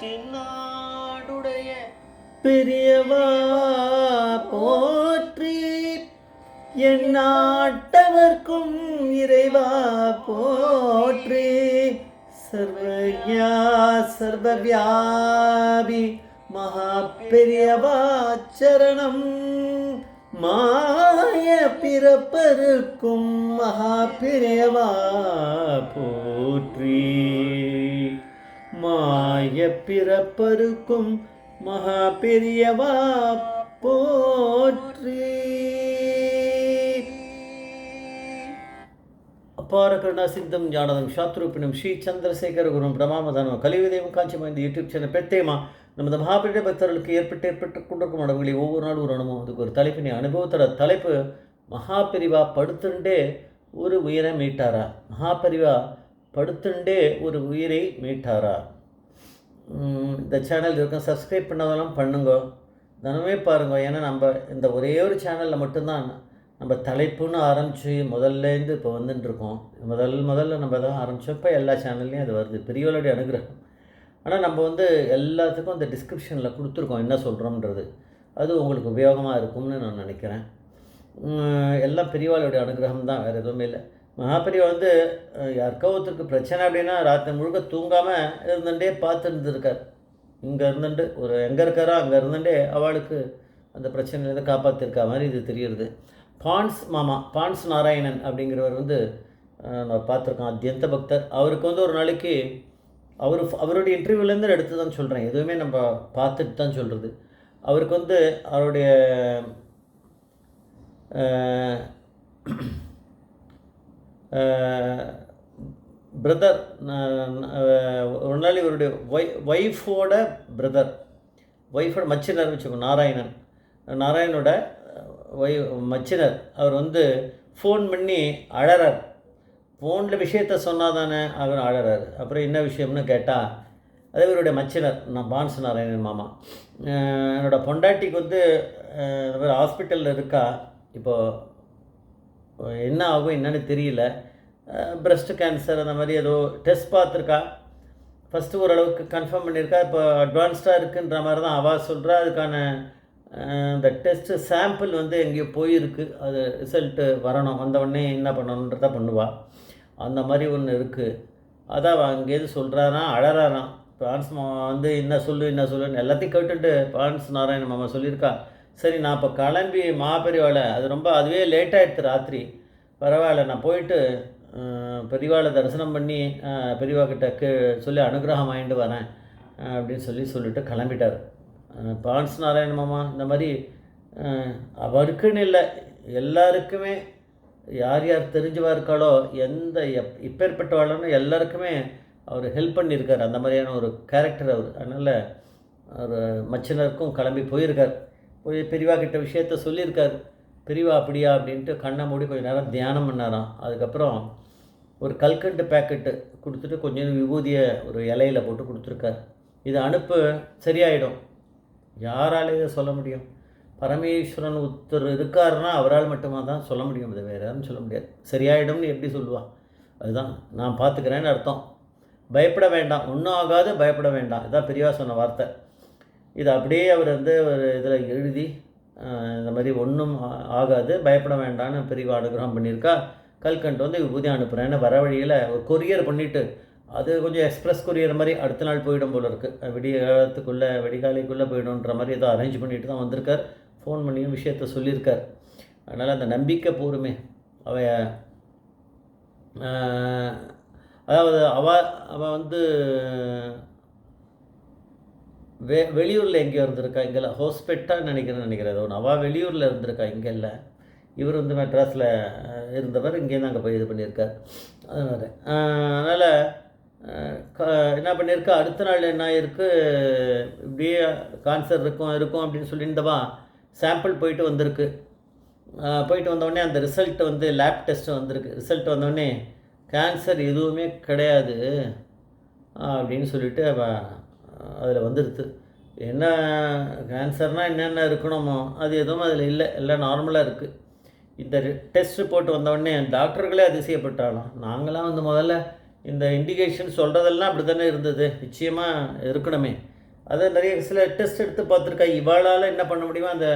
தென்னாடுடைய பெரியவா போற்றி, என் நாட்டவர்க்கும் இறைவா போற்றி, சர்வஜா சர்வவியாபி மகா பெரியவா சரணம், மாய பிறப்பருக்கும் மகா பெரியவா போற்றி, மாய பிறப்பருக்கும் மகா பெரியவா போற்றி. ಅಪಾರ ಕರುಣಾ ಸಿದ್ಧಂ ಜ್ಞಾನದಂ ಶಾಸ್ತ್ರೂಪಿಣಂ ಶ್ರೀ ಚಂದ್ರಶೇಖರ ಗುರುಂ பிரமாமதானம் கலியுதேவம் காஞ்சிமா இந்த யூடியூப் சேனல் பெத்தேமா நமது மகாபெரிய பக்தர்களுக்கு ஏற்பட்டு கொண்டிருக்கும் அனுபவங்களை ஒவ்வொரு நாளும் ஒரு அனுபவம். அதுக்கு ஒரு தலைப்பினை அனுபவத்தோட தலைப்பு மகாபெரிவா படுத்துண்டே ஒரு உயிரை மீட்டாரா. மகாபெரிவா படுத்துண்டே ஒரு உயிரை மீட்டாரா. இந்த சேனல் இருக்கும் சப்ஸ்கிரைப் பண்ணதெல்லாம் பண்ணுங்க, தினமே பாருங்க. ஏன்னா நம்ம இந்த ஒரே ஒரு சேனலில் மட்டும்தான் நம்ம தலைப்புன்னு ஆரம்பித்து முதல்லேருந்து இப்போ வந்துட்டுருக்கோம். முதல்ல நம்ம தான் ஆரம்பித்தோம், இப்போ எல்லா சேனல்லையும் அது வருது, பெரியவளுடைய அனுகிரகம். ஆனால் நம்ம எல்லாத்துக்கும் அந்த டிஸ்கிரிப்ஷனில் கொடுத்துருக்கோம் என்ன சொல்கிறோம்ன்றது. அது உங்களுக்கு உபயோகமாக இருக்கும்னு நான் நினைக்கிறேன். எல்லாம் பெரியவாளுடைய அனுகிரகம் தான், வேறு எதுவுமே இல்லை. மகாபெரிவா யாருக்கோ ஒருத்தருக்கு பிரச்சனை அப்படின்னா ராத்திரி முழுக்க தூங்காமல் இருந்துட்டே பார்த்து இருந்திருக்கார். இங்கே இருந்துட்டு எங்கே இருக்காரோ அங்கே இருந்துட்டே அவளுக்கு அந்த பிரச்சனையிலேருந்து காப்பாற்றிருக்கா மாதிரி இது தெரியுது. பான்ஸ் நாராயணன் அப்படிங்கிறவர் நான் பார்த்துருக்கோம், அத்தியந்த பக்தர். அவருக்கு ஒரு நாளைக்கு அவருடைய இன்டர்வியூலேருந்து எடுத்து தான் சொல்கிறேன், எதுவுமே நம்ம பார்த்துட்டு தான் சொல்கிறது. அவருக்கு அவருடைய பிரதர் ஒரு நாள் இவருடைய ஒய்ஃபோட மச்சினர் வச்சுக்கோங்க, நாராயணோட மச்சினர். அவர் ஃபோன் பண்ணி அழறார். ஃபோனில் விஷயத்த சொன்னால் தானே அவர் அழறார். அப்புறம் என்ன விஷயம்னு கேட்டால் அதே இவருடைய மச்சினர், பான்ஸ் நாராயணன் மாமா, என்னோடய பொண்டாட்டிக்கு இந்த மாதிரி ஹாஸ்பிட்டலில் இருக்கா, இப்போது என்ன ஆகும் என்னன்னு தெரியல, பிரஸ்ட் கேன்சர் அந்த மாதிரி ஏதோ டெஸ்ட் பார்த்துருக்கா. ஃபஸ்ட்டு ஓரளவுக்கு கன்ஃபார்ம் பண்ணியிருக்கா, இப்போ அட்வான்ஸ்டாக இருக்குன்ற மாதிரி தான் அவள் சொல்கிறா. அதுக்கான இந்த டெஸ்ட்டு சாம்பிள் எங்கேயோ போயிருக்கு, அது ரிசல்ட்டு வரணும், வந்தவுடனே என்ன பண்ணணுன்றத பண்ணுவாள். அந்த மாதிரி ஒன்று இருக்குது. அதான் அவள் அங்கேருந்து சொல்கிறானா அழறானா. பான்ஸ் மாமா என்ன சொல்லுன்னு எல்லாத்தையும் கேட்டுட்டு பான்ஸ் நாராயண மாமா சொல்லியிருக்கா, சரி நான் இப்போ கிளம்பி மகாபெரிவாளை அதுவே லேட் ஆகிடுது ராத்திரி, பரவாயில்ல நான் போயிட்டு பெரியவாளை தரிசனம் பண்ணி பெரியவா கிட்ட சொல்லி அனுகிரகம் வாங்கிட்டு வரேன் அப்படின்னு சொல்லிட்டு கிளம்பிட்டார் பான்ஸ் நாராயண மாமா. இந்த மாதிரி அவருக்குன்னு இல்லை, எல்லாருக்குமே யார் தெரிஞ்சவா இருக்காளோ இப்பேற்பட்டவாளன்னு எல்லாருக்குமே அவர் ஹெல்ப் பண்ணியிருக்கார். அந்த மாதிரியான ஒரு கேரக்டர் அவர். அதனால் அவர் மச்சினருக்கும் கிளம்பி போயிருக்கார். போய் பெரியவா கிட்ட விஷயத்த சொல்லியிருக்கார். பெரியவா அப்படியா அப்படின்ட்டு கண்ணை மூடி கொஞ்சம் நேரம் தியானம் பண்ணாராம். அதுக்கப்புறம் ஒரு கல்கண்டு பேக்கெட்டு கொடுத்துட்டு கொஞ்சம் விபூதியை ஒரு இலையில் போட்டு கொடுத்துருக்கார். இது அனுப்பு சரியாயிடும். யாராலேயே சொல்ல முடியும்? பரமேஸ்வரன் ஒருத்தர் இருக்காருன்னா அவரால் மட்டுமா தான் சொல்ல முடியும், அது வேறு யாரும் சொல்ல முடியாது. சரியாயிடும்னு எப்படி சொல்லுவா? அதுதான் நான் பார்த்துக்கிறேன்னு அர்த்தம். பயப்பட வேண்டாம், ஒன்றும் ஆகாது, பயப்பட வேண்டாம், இதுதான் பெரியவா சொன்ன வார்த்தை. இது அப்படியே அவர் ஒரு இதில் எழுதி இந்த மாதிரி ஒன்றும் ஆகாது, பயப்பட வேண்டான்னு பெரியவா அனுகிரகம் பண்ணியிருக்கா. கல்கண்டு விபூதி அனுப்புகிறேன்னு வர வழியில் ஒரு கொரியர் பண்ணிவிட்டு, அது கொஞ்சம் எக்ஸ்பிரஸ் கொரியர் மாதிரி அடுத்த நாள் போயிடும் போல் இருக்குது, வெடிகாலைக்குள்ளே போயிடும்ன்ற மாதிரி ஏதோ அரேஞ்ச் பண்ணிட்டு தான் வந்திருக்கார். ஃபோன் பண்ணியும் விஷயத்த சொல்லியிருக்கார். அதனால் அந்த நம்பிக்கை போருமே. அதாவது அவள் வெளியூரில் எங்கேயோ இருந்திருக்கா, இங்கெல்லாம் ஹோஸ்பெட்டாக நினைக்கிறேன் ஒன்று. அவள் வெளியூரில் இருந்திருக்கா, இங்கே இல்லை. இவர் மெட்ராஸில் இருந்தவர், இங்கேருந்து அங்கே போய் இது பண்ணியிருக்கார். அதனால் என்ன பண்ணியிருக்கா, அடுத்த நாள் என்ன ஆகிருக்கு, இப்படியே கான்சர் இருக்கும் அப்படின்னு சொல்லியிருந்தவா சாம்பிள் போயிட்டு வந்திருக்கு. போயிட்டு வந்தோடனே அந்த ரிசல்ட் லேப் டெஸ்ட்டு வந்திருக்கு. ரிசல்ட் வந்தோடனே கேன்சர் எதுவுமே கிடையாது அப்படின்னு சொல்லிட்டு அதில் வந்துடுது. என்ன கேன்சர்னால் என்னென்ன இருக்கணுமோ அது எதுவும் அதில் இல்லை, எல்லாம் நார்மலாக இருக்குது. இந்த டெஸ்ட் ரிப்போர்ட் வந்தவுடனே டாக்டர்களே அதிசயப்பட்டாலும், நாங்களாம் முதல்ல இந்த இண்டிகேஷன் சொல்கிறதெல்லாம் அப்படி தானே இருந்தது, நிச்சயமாக இருக்கணுமே. அதை நிறைய சில டெஸ்ட் எடுத்து பார்த்துருக்கா. இவாளால் என்ன பண்ண முடியுமோ அந்த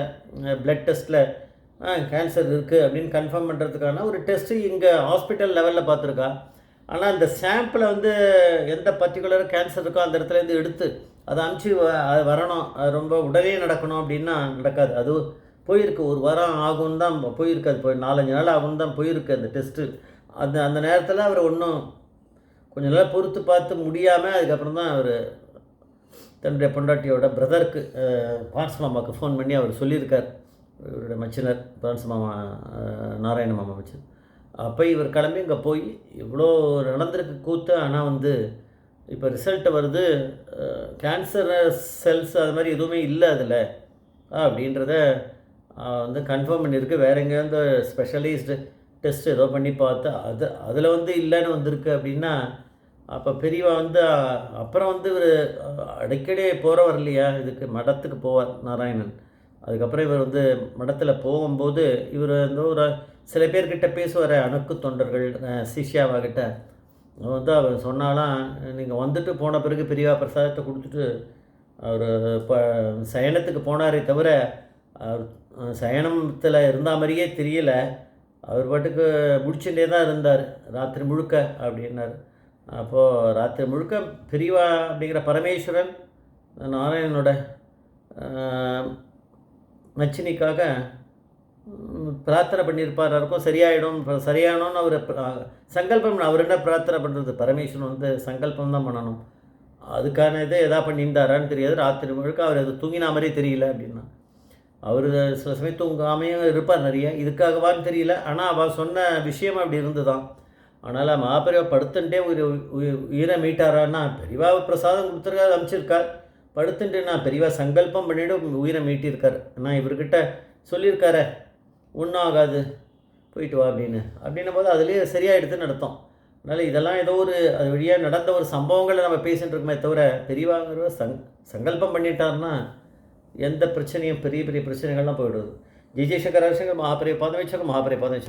பிளட் டெஸ்ட்டில் கேன்சர் இருக்குது அப்படின்னு கன்ஃபார்ம் பண்ணுறதுக்கான ஒரு டெஸ்ட்டு இங்கே ஹாஸ்பிட்டல் லெவலில் பார்த்துருக்கா. ஆனால் அந்த சாம்பிளை வந்து எந்த பர்டிகுலர் கேன்சர் இருக்கோ அந்த இடத்துலேருந்து எடுத்து அதை அமுச்சு அது வரணும், அது ரொம்ப உடனே நடக்கணும் அப்படின்னா நடக்காது. அது போயிருக்கு, ஒரு வாரம் ஆகும்னு தான் போயிருக்கு, அது போய் 4-5 நாள் ஆகும்னு தான் போயிருக்கு அந்த டெஸ்ட்டு. அந்த அந்த நேரத்தில் அவர் ஒன்றும் கொஞ்சம் நாள் பொறுத்து பார்த்து முடியாமல் அதுக்கப்புறம் தான் அவர் தன்னுடைய பொண்டாட்டியோட பிரதருக்கு பான்ஸ் மாமாவுக்கு ஃபோன் பண்ணி அவர் சொல்லியிருக்கார். இவருடைய மச்சினர் பான்ஸ் மாமா, நாராயண மாமா மச்சினர். அப்போ இவர் கிளம்பி இங்கே போய் இவ்வளோ நடந்திருக்கு கூத்து. ஆனால் வந்து இப்போ ரிசல்ட்டு வருது, கேன்சர் செல்ஸ் அது மாதிரி எதுவுமே இல்லை அதில் அப்படின்றத வந்து கன்ஃபார்ம் பண்ணியிருக்கு. வேறு எங்கேயாவது ஸ்பெஷலிஸ்ட்டு டெஸ்ட் ஏதோ பண்ணி பார்த்து அதில் வந்து இல்லைன்னு வந்திருக்கு அப்படின்னா, அப்போ பெரியவா வந்து அப்புறம் வந்து இவர் அடிக்கடி போகிறவர் இல்லையா, இதுக்கு மடத்துக்கு போவார் நாராயணன். அதுக்கப்புறம் இவர் வந்து மடத்தில் போகும்போது இவர் வந்து ஒரு சில பேர்கிட்ட பேசுவார், அணுக்கு தொண்டர்கள் சிஷ்யாவாகிட்ட வந்து அவர் சொன்னாலாம், நீங்கள் வந்துட்டு போன பிறகு பெரியவா பிரசாதத்தை கொடுத்துட்டு அவர் இப்போ சயனத்துக்கு போனாரே தவிர அவர் சயனத்தில் இருந்த மாதிரியே தெரியல, அவர் பாட்டுக்கு முடிச்சுட்டே தான் இருந்தார் ராத்திரி முழுக்க அப்படின்னார். அப்போது ராத்திரி முழுக்க பெரியவா அப்படிங்கிற பரமேஸ்வரன் நாராயணனோட நச்சினிக்காக பிரார்த்தனை பண்ணியிருப்பார். இருக்கும் சரியாயிடும், சரியானோன்னு அவர் சங்கல்பம். அவர் என்ன பிரார்த்தனை பண்ணுறது, பரமேஸ்வரன் வந்து சங்கல்பம் தான் பண்ணணும். அதுக்கான இதை எதா பண்ணியிருந்தாரான்னு தெரியாது. ராத்திரி முழுக்க அவர் அது தூங்கினா மாதிரியே தெரியல அப்படின்னா. அவர் சில சமயம் தூங்காமையும் இருப்பார் நிறைய, இதுக்காகவான்னு தெரியல. ஆனால் அவள் சொன்ன விஷயம் அப்படி இருந்துதான். அதனால் மகாபெரிவா படுத்துட்டே உயிரை மீட்டாரான்னா, பெரியவா பிரசாதம் கொடுத்துருக்காரு, அமைச்சிருக்கார். படுத்துட்டு நான் பெரியவா சங்கல்பம் பண்ணிவிட்டு உயிரை மீட்டியிருக்கார். நான் இவர்கிட்ட சொல்லியிருக்கார ஒன்றும் ஆகாது போயிட்டு வா அப்படின்னும் போது அதுலேயே சரியாயிடுதுன்னு நடத்தம். அதனால் இதெல்லாம் ஏதோ ஒரு அது வழியாக நடந்த ஒரு சம்பவங்களை நம்ம பேசிகிட்டு இருக்கோமே தவிர, பெரியவாங்கிற சங்கல்பம் பண்ணிட்டார்னா எந்த பிரச்சனையும் பெரிய பெரிய பிரச்சனைகள்லாம் போயிடுது. ஜெய் ஜெய்சங்கர் ஹரிசங்கர் மகாபெரிய பாதம் வச்சாங்க, மகாபெரிய பாதம் வச்சாங்க.